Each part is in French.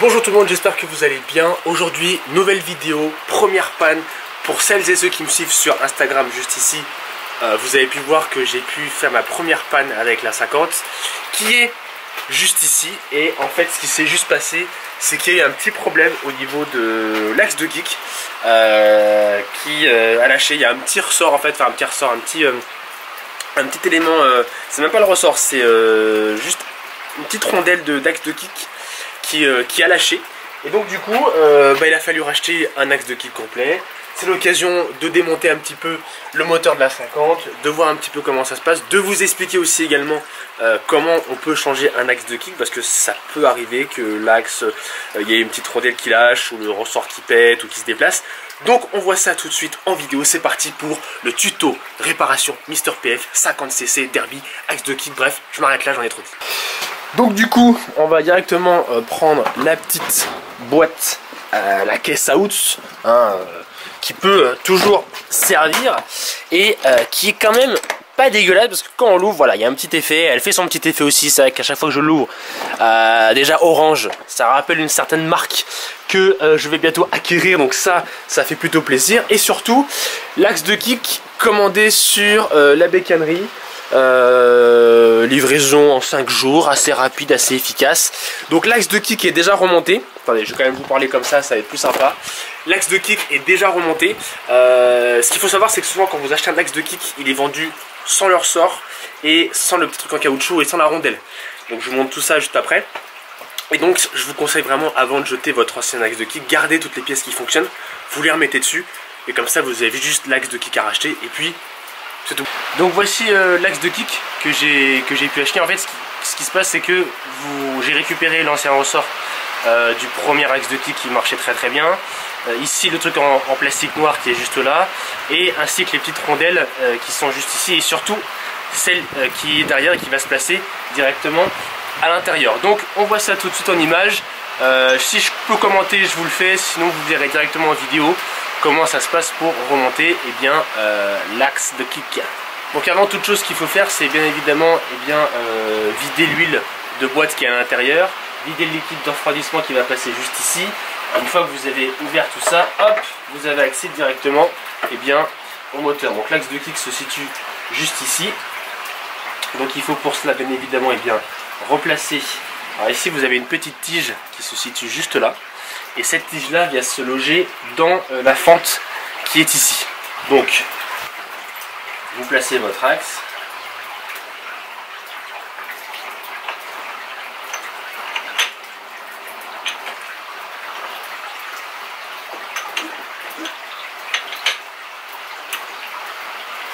Bonjour tout le monde, j'espère que vous allez bien. Aujourd'hui, nouvelle vidéo, première panne. Pour celles et ceux qui me suivent sur Instagram juste ici, vous avez pu voir que j'ai pu faire ma première panne avec la 50 qui est juste ici. Et en fait, ce qui s'est juste passé, c'est qu'il y a eu un petit problème au niveau de l'axe de kick qui a lâché. Il y a un petit ressort en fait, enfin un petit ressort, un petit élément, c'est même pas le ressort, c'est juste une petite rondelle d'axe de kick qui a lâché. Et donc du coup il a fallu racheter un axe de kick complet. C'est l'occasion de démonter un petit peu le moteur de la 50, de voir un petit peu comment ça se passe, de vous expliquer aussi également comment on peut changer un axe de kick, parce que ça peut arriver que l'axe, il y ait une petite rondelle qui lâche, ou le ressort qui pète, ou qui se déplace. Donc on voit ça tout de suite en vidéo. C'est parti pour le tuto réparation Mister PF 50cc Derby axe de kick. Bref, je m'arrête là, j'en ai trop dit. Donc du coup, on va directement prendre la petite boîte, la caisse à outs, qui peut toujours servir et qui est quand même pas dégueulasse, parce que quand on l'ouvre, voilà, il y a un petit effet. Elle fait son petit effet aussi. C'est vrai qu'à chaque fois que je l'ouvre, déjà orange, ça rappelle une certaine marque que je vais bientôt acquérir, donc ça fait plutôt plaisir. Et surtout, l'axe de kick commandé sur la bécannerie. Livraison en 5 jours, assez rapide, assez efficace. Donc l'axe de kick est déjà remonté. Attendez, je vais quand même vous parler comme ça va être plus sympa. L'axe de kick est déjà remonté. Ce qu'il faut savoir, c'est que souvent quand vous achetez un axe de kick, il est vendu sans le ressort et sans le petit truc en caoutchouc et sans la rondelle. Donc je vous montre tout ça juste après. Et donc je vous conseille vraiment, avant de jeter votre ancien axe de kick, gardez toutes les pièces qui fonctionnent, vous les remettez dessus et comme ça vous avez juste l'axe de kick à racheter et puis c'est tout. Donc voici l'axe de kick que j'ai pu acheter. En fait ce qui se passe, c'est que j'ai récupéré l'ancien ressort du premier axe de kick qui marchait très bien. Ici le truc en plastique noir qui est juste là, et ainsi que les petites rondelles qui sont juste ici, et surtout celle qui est derrière et qui va se placer directement à l'intérieur. Donc on voit ça tout de suite en image. Si je peux commenter, je vous le fais, sinon vous verrez directement en vidéo comment ça se passe pour remonter l'axe de kick. Donc avant toute chose, ce qu'il faut faire, c'est bien évidemment vider l'huile de boîte qui est à l'intérieur, vider le liquide de refroidissement qui va passer juste ici. Une fois que vous avez ouvert tout ça, hop, vous avez accès directement au moteur. Donc l'axe de kick se situe juste ici. Donc il faut pour cela bien évidemment replacer. Alors ici vous avez une petite tige qui se situe juste là. Et cette tige là vient se loger dans la fente qui est ici. Donc vous placez votre axe.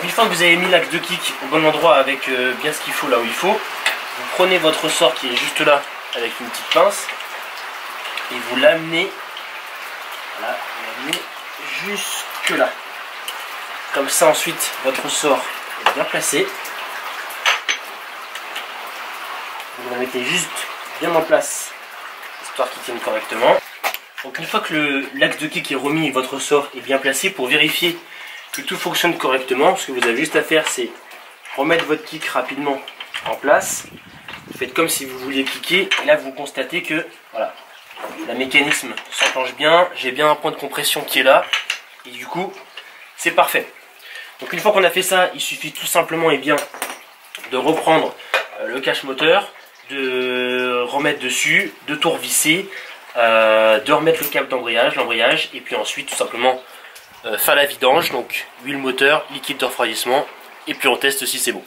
Une fois que vous avez mis l'axe de kick au bon endroit avec bien ce qu'il faut là où il faut, vous prenez votre ressort qui est juste là avec une petite pince et vous l'amenez, voilà, jusque là. Comme ça ensuite votre ressort est bien placé. Vous le mettez juste bien en place, histoire qu'il tienne correctement. Donc une fois que l'axe de kick est remis et votre ressort est bien placé, pour vérifier que tout fonctionne correctement, ce que vous avez juste à faire, c'est remettre votre kick rapidement en place. Vous faites comme si vous vouliez kicker, et là vous constatez que voilà, le mécanisme s'enclenche bien, j'ai bien un point de compression qui est là, et du coup c'est parfait. Donc une fois qu'on a fait ça, il suffit tout simplement de reprendre le cache moteur, de remettre dessus, de tout revisser, de remettre le câble d'embrayage, et puis ensuite tout simplement faire la vidange, donc huile moteur, liquide de refroidissement, et puis on teste si c'est bon.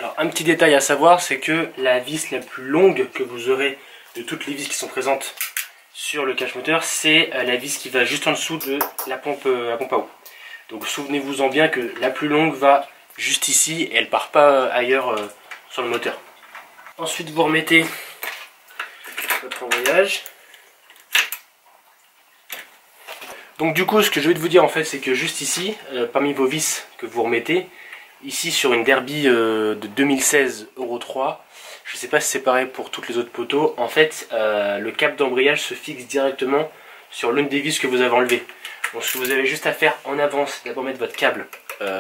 Alors un petit détail à savoir, c'est que la vis la plus longue que vous aurez de toutes les vis qui sont présentes sur le cache moteur, c'est la vis qui va juste en dessous de la pompe à eau. Donc souvenez-vous en bien que la plus longue va juste ici et elle part pas ailleurs sur le moteur. Ensuite vous remettez votre embrayage. Donc du coup ce que je vais vous dire en fait, c'est que juste ici, parmi vos vis que vous remettez, ici sur une Derby de 2016 Euro 3, je ne sais pas si c'est pareil pour toutes les autres poteaux, en fait le cap d'embrayage se fixe directement sur l'une des vis que vous avez enlevées. Donc ce que vous avez juste à faire en avance, d'abord mettre votre câble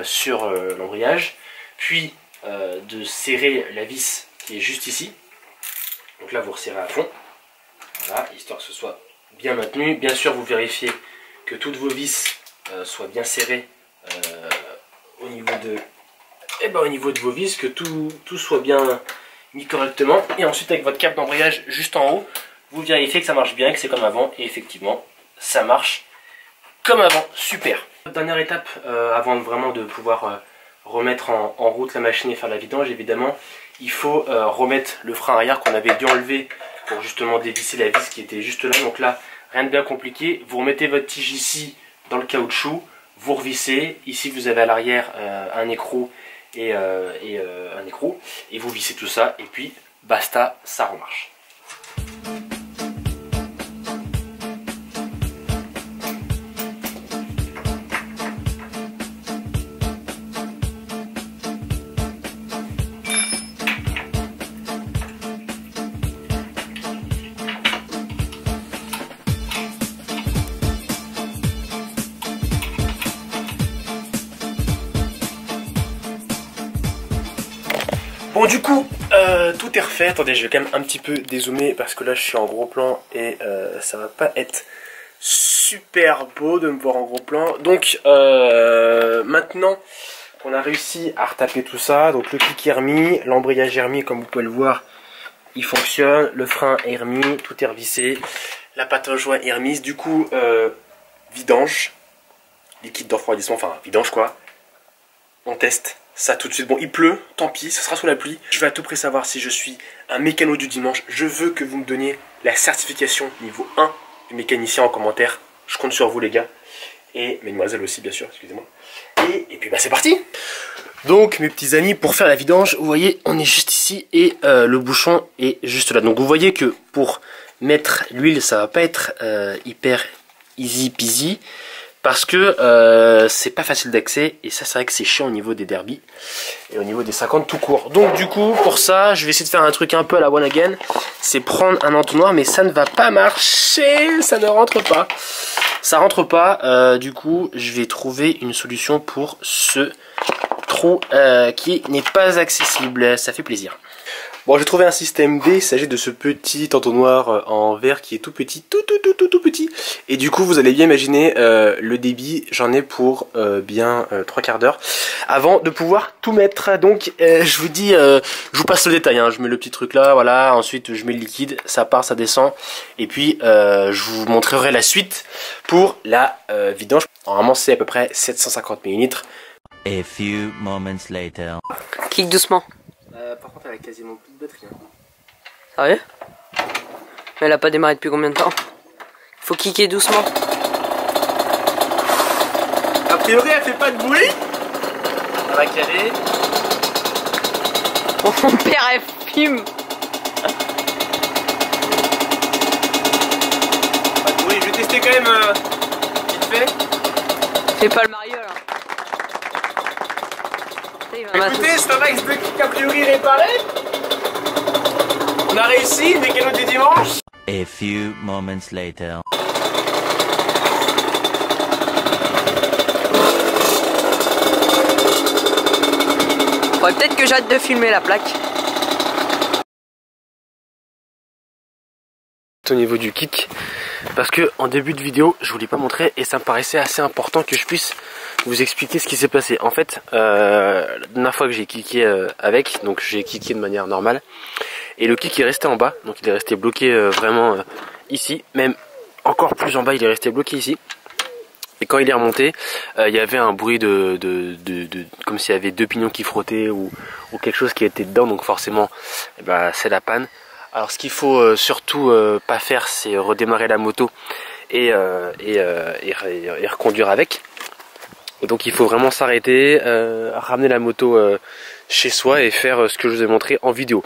sur l'embrayage, puis de serrer la vis qui est juste ici. Donc là vous resserrez à fond, voilà, histoire que ce soit bien maintenu. Bien sûr vous vérifiez que toutes vos vis soient bien serrées au niveau de vos vis, que tout soit bien mis correctement. Et ensuite avec votre câble d'embrayage juste en haut, vous vérifiez que ça marche bien, que c'est comme avant. Et effectivement, ça marche comme avant. Super. Dernière étape avant vraiment de pouvoir remettre en route la machine et faire la vidange, évidemment, il faut remettre le frein arrière qu'on avait dû enlever pour justement dévisser la vis qui était juste là. Donc là, rien de bien compliqué. Vous remettez votre tige ici dans le caoutchouc, vous revissez. Ici, vous avez à l'arrière un écrou et un écrou. Et vous vissez tout ça et puis basta, ça remarche. Bon du coup tout est refait. Attendez, je vais quand même un petit peu dézoomer parce que là je suis en gros plan et ça va pas être super beau de me voir en gros plan. Donc maintenant qu'on a réussi à retaper tout ça, donc le kick est remis, l'embrayage est remis, comme vous pouvez le voir il fonctionne, le frein est remis, tout est revissé, la patte en joint est remise. Du coup vidange, liquide de refroidissement, enfin vidange quoi. On teste ça tout de suite. Bon, il pleut, tant pis, ce sera sous la pluie. Je vais à tout prix savoir si je suis un mécano du dimanche. Je veux que vous me donniez la certification niveau 1 du mécanicien en commentaire. Je compte sur vous les gars. Et mesdemoiselles aussi bien sûr, excusez-moi. Et puis bah c'est parti. Donc mes petits amis, pour faire la vidange, vous voyez on est juste ici et le bouchon est juste là. Donc vous voyez que pour mettre l'huile ça va pas être hyper easy peasy. Parce que c'est pas facile d'accès et ça c'est vrai que c'est chiant au niveau des derbies et au niveau des 50 tout court. Donc du coup pour ça je vais essayer de faire un truc un peu à la one again, c'est prendre un entonnoir, mais ça ne va pas marcher, ça ne rentre pas. Ça rentre pas, du coup je vais trouver une solution pour ce trou qui n'est pas accessible, ça fait plaisir. Bon, j'ai trouvé un système D, il s'agit de ce petit entonnoir en verre qui est tout petit, tout petit. Et du coup, vous allez bien imaginer le débit, j'en ai pour bien 3/4 d'heure avant de pouvoir tout mettre. Donc, je vous dis, je vous passe le détail, hein. Je mets le petit truc là, voilà, ensuite je mets le liquide, ça part, ça descend. Et puis, je vous montrerai la suite pour la vidange. Normalement, c'est à peu près 750 ml. A few moments later. Clique doucement. Par contre, elle a quasiment plus de batterie. Hein. Sérieux? Mais elle a pas démarré depuis combien de temps? Faut kicker doucement. A priori, elle fait pas de bruit. Ça va caler. Oh, mon père, elle fume. Pas de bruit. Je vais tester quand même vite fait. Fais pas le Mario là. Écoutez, c'est un axe de kick a priori réparé. On a réussi, mécano du dimanche. A few moments later. Faudrait peut-être que j'arrête de filmer la plaque. Au niveau du kick, parce que en début de vidéo je vous l'ai pas montré et ça me paraissait assez important que je puisse vous expliquer ce qui s'est passé. En fait la dernière fois que j'ai kické avec, donc j'ai kické de manière normale et le kick est resté en bas, donc il est resté bloqué vraiment ici, même encore plus en bas il est resté bloqué ici. Et quand il est remonté, il y avait un bruit comme s'il y avait 2 pignons qui frottaient ou quelque chose qui était dedans, donc forcément c'est la panne. Alors ce qu'il faut surtout pas faire, c'est redémarrer la moto et reconduire avec. Et donc il faut vraiment s'arrêter, ramener la moto chez soi et faire ce que je vous ai montré en vidéo.